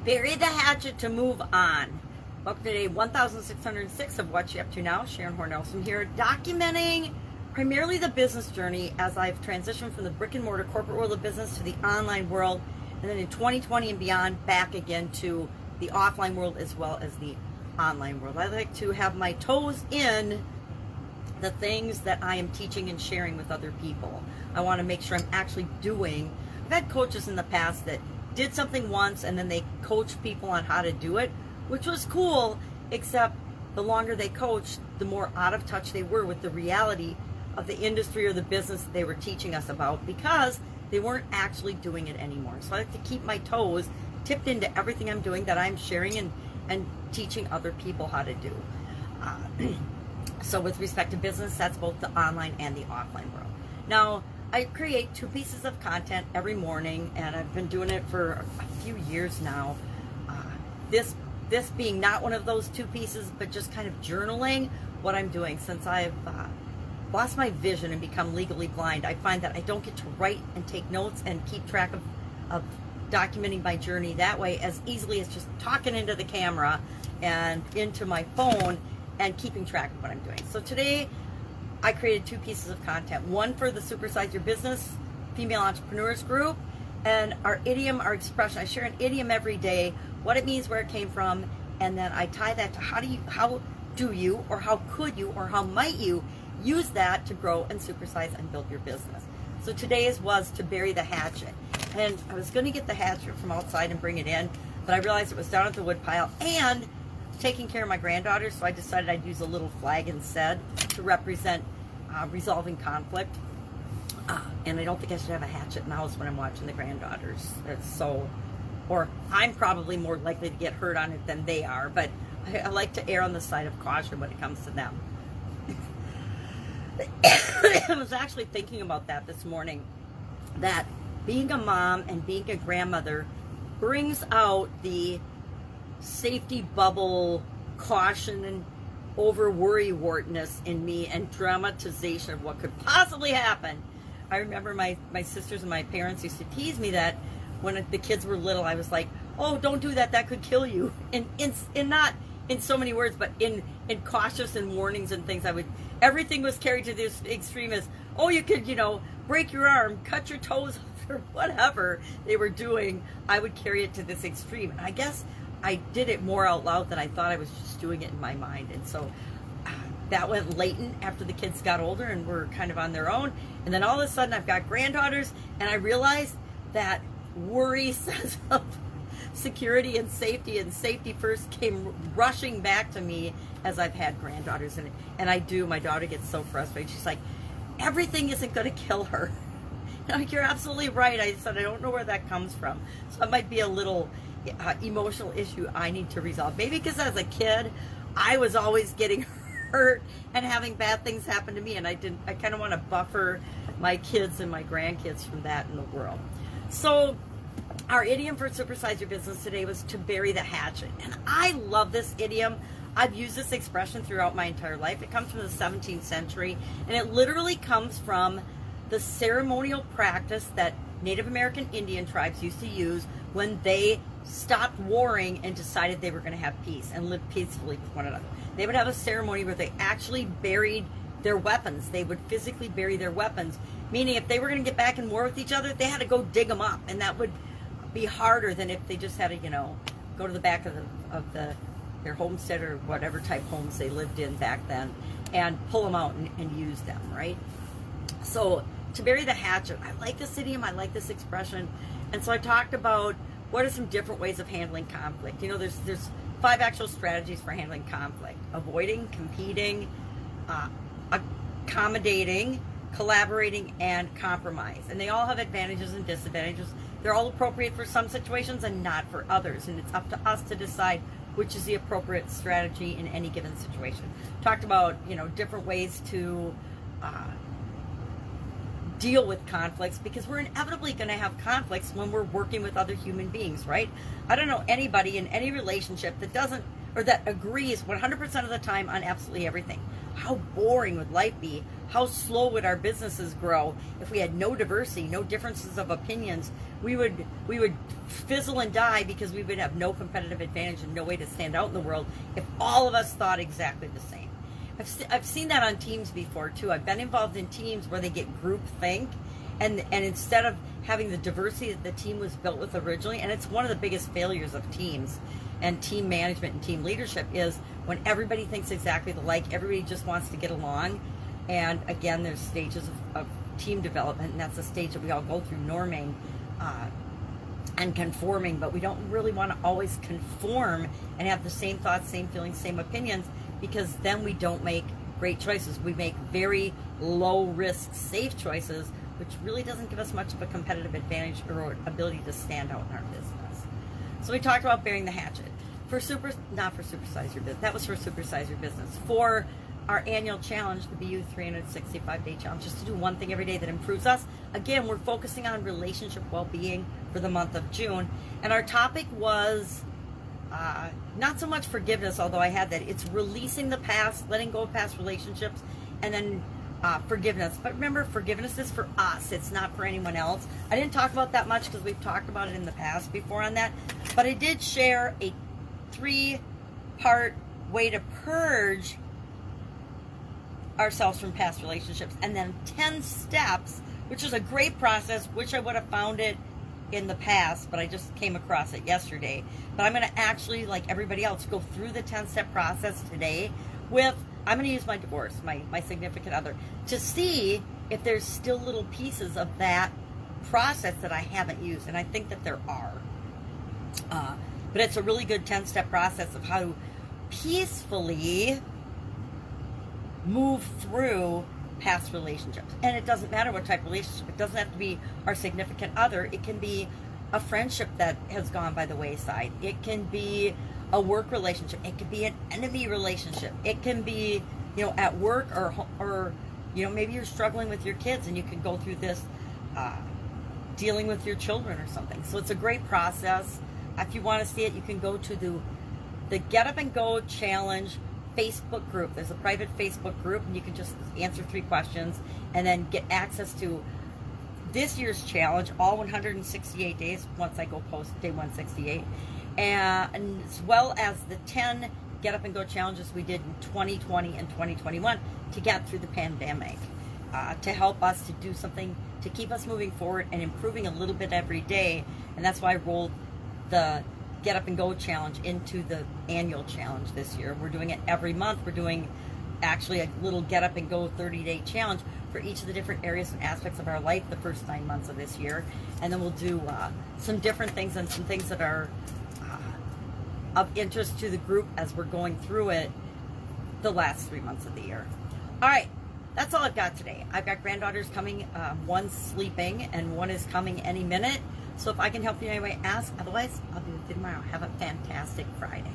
Bury the hatchet to move on. Welcome to day 1606 of What You Up To Now. Sharon Horne-Ellstrom here, documenting primarily the business journey as I've transitioned from the brick and mortar corporate world of business to the online world, and then in 2020 and beyond, back again to the offline world as well as the online world. I like to have my toes in the things that I am teaching and sharing with other people. I want to make sure I'm actually doing. I've had coaches in the past that did something once and then they coached people on how to do it, which was cool, except the longer they coached, the more out of touch they were with the reality of the industry or the business they were teaching us about, because they weren't actually doing it anymore. So I like to keep my toes tipped into everything I'm doing that I'm sharing and teaching other people how to do. So with respect to business, that's both the online and the offline world. Now, I create 2 pieces of content every morning, and I've been doing it for a few years now. This being not one of those 2 pieces, but just kind of journaling what I'm doing. Since I've lost my vision and become legally blind, I find that I don't get to write and take notes and keep track of documenting my journey that way as easily as just talking into the camera and into my phone and keeping track of what I'm doing. So today, I created 2 pieces of content. One for the Supersize Your Business Female Entrepreneurs Group, and our idiom, our expression. I share an idiom every day, what it means, where it came from, and then I tie that to how do you, or how could you, or how might you use that to grow and supersize and build your business. So today's was to bury the hatchet. And I was going to get the hatchet from outside and bring it in, but I realized it was down at the wood pile and taking care of my granddaughter, so I decided I'd use a little flag instead to represent resolving conflict. And I don't think I should have a hatchet in the house when I'm watching the granddaughters. Or I'm probably more likely to get hurt on it than they are, but I like to err on the side of caution when it comes to them. I was actually thinking about that this morning, that being a mom and being a grandmother brings out the safety bubble, caution, and over worry-wartness in me, and dramatization of what could possibly happen. I remember my sisters and my parents used to tease me that when the kids were little, I was like, oh, don't do that, that could kill you. And not in so many words, but in cautious and warnings and things. Everything was carried to this extreme as, oh, you could, break your arm, cut your toes off, or whatever they were doing. I would carry it to this extreme. And I guess I did it more out loud than I thought. I was just doing it in my mind. And so that went latent after the kids got older and were kind of on their own. And then all of a sudden I've got granddaughters, and I realized that worry sense of security and safety first came rushing back to me as I've had granddaughters. And my daughter gets so frustrated. She's like, everything isn't going to kill her. And I'm like, you're absolutely right. I said, I don't know where that comes from. So it might be a little emotional issue I need to resolve. Maybe because as a kid, I was always getting hurt and having bad things happen to me, and I kind of want to buffer my kids and my grandkids from that in the world. So our idiom for Supersize Your Business today was to bury the hatchet. And I love this idiom. I've used this expression throughout my entire life. It comes from the 17th century, and it literally comes from the ceremonial practice that Native American Indian tribes used to use when they stopped warring and decided they were going to have peace and live peacefully with one another. They would have a ceremony where they actually buried their weapons. They would physically bury their weapons, meaning if they were going to get back in war with each other, they had to go dig them up, and that would be harder than if they just had to, go to the back of their homestead or whatever type homes they lived in back then and pull them out and use them, right? So to bury the hatchet, I like this idiom, I like this expression. And so I talked about what are some different ways of handling conflict. There's 5 actual strategies for handling conflict: avoiding, competing, accommodating, collaborating, and compromise. And they all have advantages and disadvantages. They're all appropriate for some situations and not for others. And it's up to us to decide which is the appropriate strategy in any given situation. Talked about, different ways to deal with conflicts, because we're inevitably going to have conflicts when we're working with other human beings, right? I don't know anybody in any relationship that doesn't, or that agrees 100% of the time on absolutely everything. How boring would life be? how slow would our businesses grow if we had no diversity, no differences of opinions? We would fizzle and die because we would have no competitive advantage and no way to stand out in the world if all of us thought exactly the same. I've seen that on teams before too. I've been involved in teams where they get group think, and instead of having the diversity that the team was built with originally, and it's one of the biggest failures of teams and team management and team leadership is when everybody thinks exactly alike, everybody just wants to get along. And again, there's stages of team development, and that's a stage that we all go through, norming and conforming, but we don't really want to always conform and have the same thoughts, same feelings, same opinions, because then we don't make great choices. We make very low risk, safe choices, which really doesn't give us much of a competitive advantage or ability to stand out in our business. So we talked about bearing the hatchet. Not for Supersize Your Business. That was for Supersize Your Business. For our annual challenge, the BU 365-day challenge, just to do one thing every day that improves us. Again, we're focusing on relationship well-being for the month of June. And our topic was not so much forgiveness, although I had that. It's releasing the past, letting go of past relationships, and then forgiveness. But remember, forgiveness is for us. It's not for anyone else. I didn't talk about that much because we've talked about it in the past before on that. But I did share a 3-part way to purge ourselves from past relationships, and then 10 steps, which is a great process. Wish I would have found it in the past, but I just came across it yesterday. But I'm going to actually, like everybody else, go through the 10-step process today with, I'm going to use my divorce, my significant other, to see if there's still little pieces of that process that I haven't used, and I think that there are. But it's a really good 10-step process of how to peacefully move through past relationships. And it doesn't matter what type of relationship. It doesn't have to be our significant other. It can be a friendship that has gone by the wayside. It can be a work relationship. It can be an enemy relationship. It can be, at work, or maybe you're struggling with your kids and you can go through this dealing with your children or something. So it's a great process. If you want to see it, you can go to the Get Up and Go Challenge Facebook group. There's a private Facebook group, and you can just answer 3 questions and then get access to this year's challenge, all 168 days, once I go post day 168, and as well as the 10 Get Up and Go challenges we did in 2020 and 2021 to get through the pandemic, to help us to do something to keep us moving forward and improving a little bit every day. And that's why I rolled the Get Up and Go challenge into the annual challenge this year. We're doing it every month. We're doing actually a little Get Up and Go 30-day challenge for each of the different areas and aspects of our life the first 9 months of this year. And then we'll do some different things and some things that are of interest to the group as we're going through it the last 3 months of the year. All right, that's all I've got today. I've got granddaughters coming, one's sleeping and one is coming any minute. So if I can help you in any way, ask. Otherwise, I'll be with you tomorrow. Have a fantastic Friday.